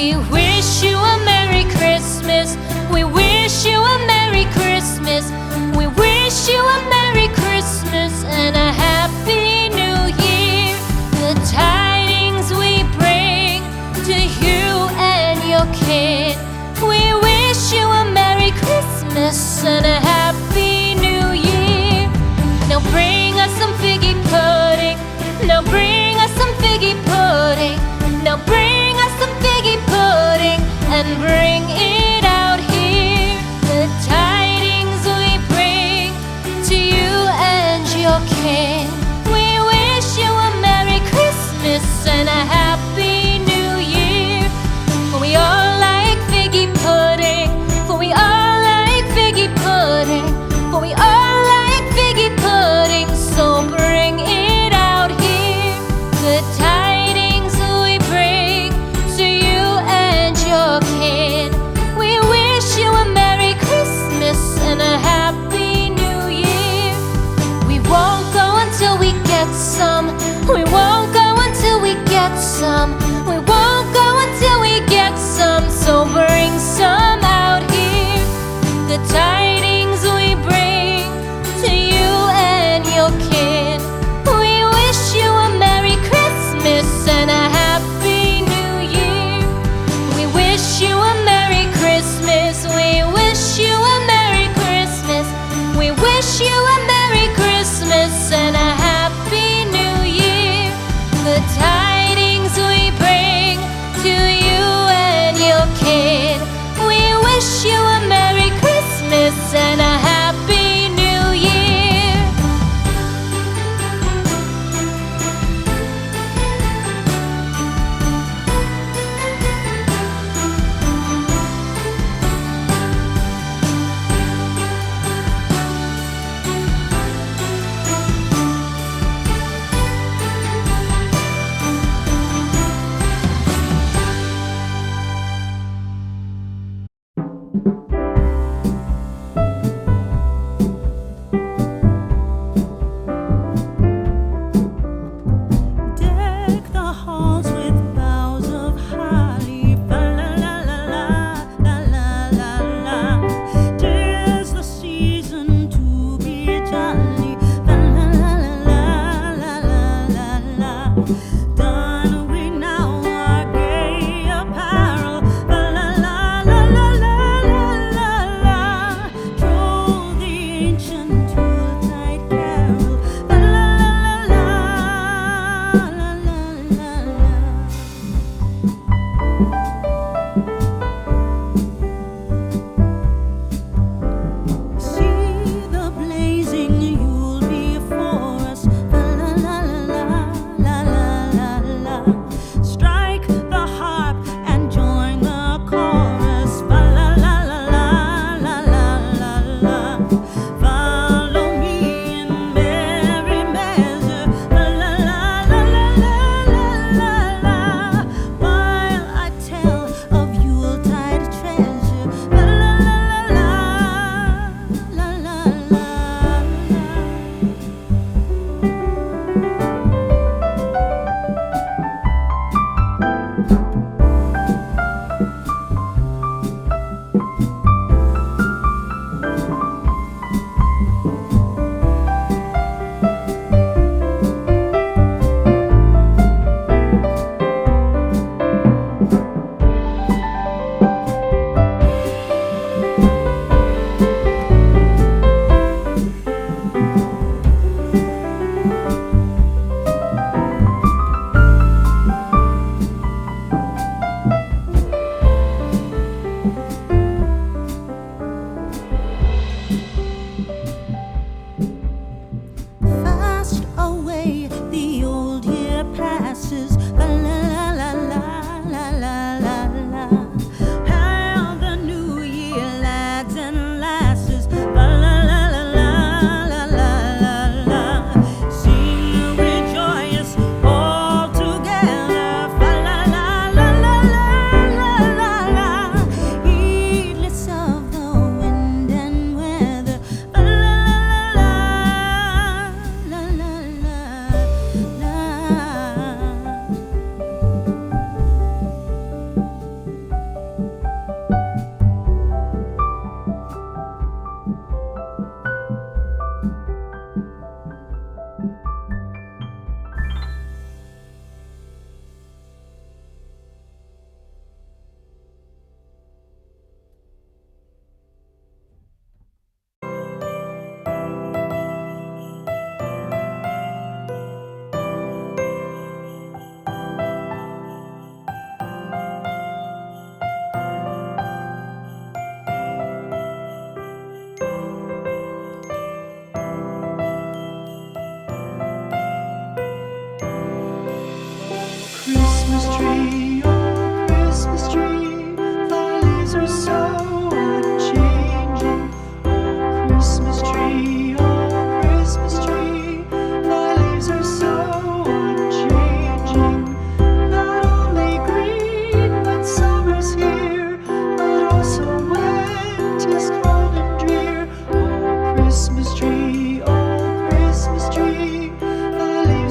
We wish you a Merry Christmas. We wish you a Merry Christmas. We wish you a Merry Christmas and a Happy New Year. The tidings we bring to you and your kid. We wish you a Merry Christmas and a Happy New Year. Now bring us some figgy pudding. Now bring us some figgy pudding. Now bring us some figgy pudding and bring it out here. The tidings we bring to you and your king. We wish you a Merry Christmas and a Happy New Year. For we all like figgy pudding. For we all like figgy pudding. For we all like figgy pudding. So bring it out here. The tidings we bring to you and your kid. We wish you a Merry Christmas and a Happy New Year. We won't go until we get some. We won't go until we get some. We won't go until we get some. So bring some out here. The tidings we bring to you and your kid. We wish you a Merry Christmas and a Happy New Year. We wish you a Merry Christmas. We wish you a Merry Christmas. We wish you a Merry Christmas and a Happy New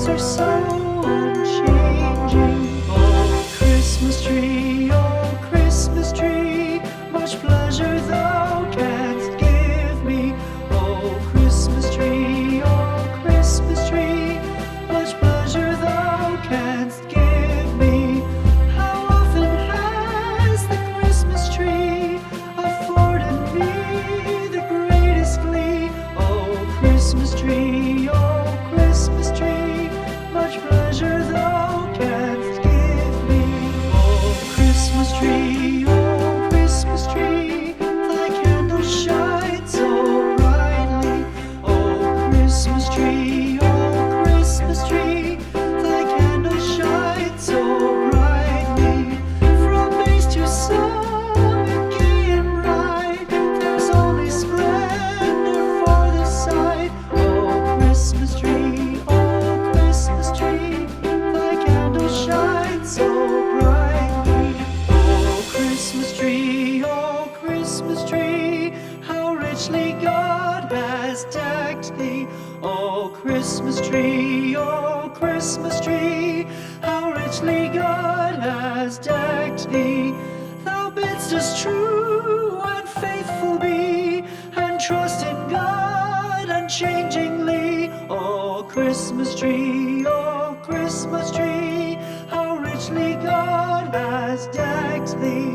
ways are so unchanging. Oh, Christmas tree, much pleasure thou canst give me. Oh, Christmas tree, much pleasure thou canst give me. How often has the Christmas tree afforded me the greatest glee? Oh, Christmas tree, much pleasure thou canst give me. Oh, Christmas tree, thy candles shine so brightly. Oh, Christmas tree, thy candles shine so brightly. From base to summit, gay and bright, there's only splendor for the sight. Oh, Christmas tree, thy candles shine so brightly. Oh, Christmas tree, how richly God has decked thee. Oh, Christmas tree, how richly God has decked thee. Thou bidst us true and faithful be, and trust in God unchangingly. Oh, Christmas tree, how richly God has decked thee.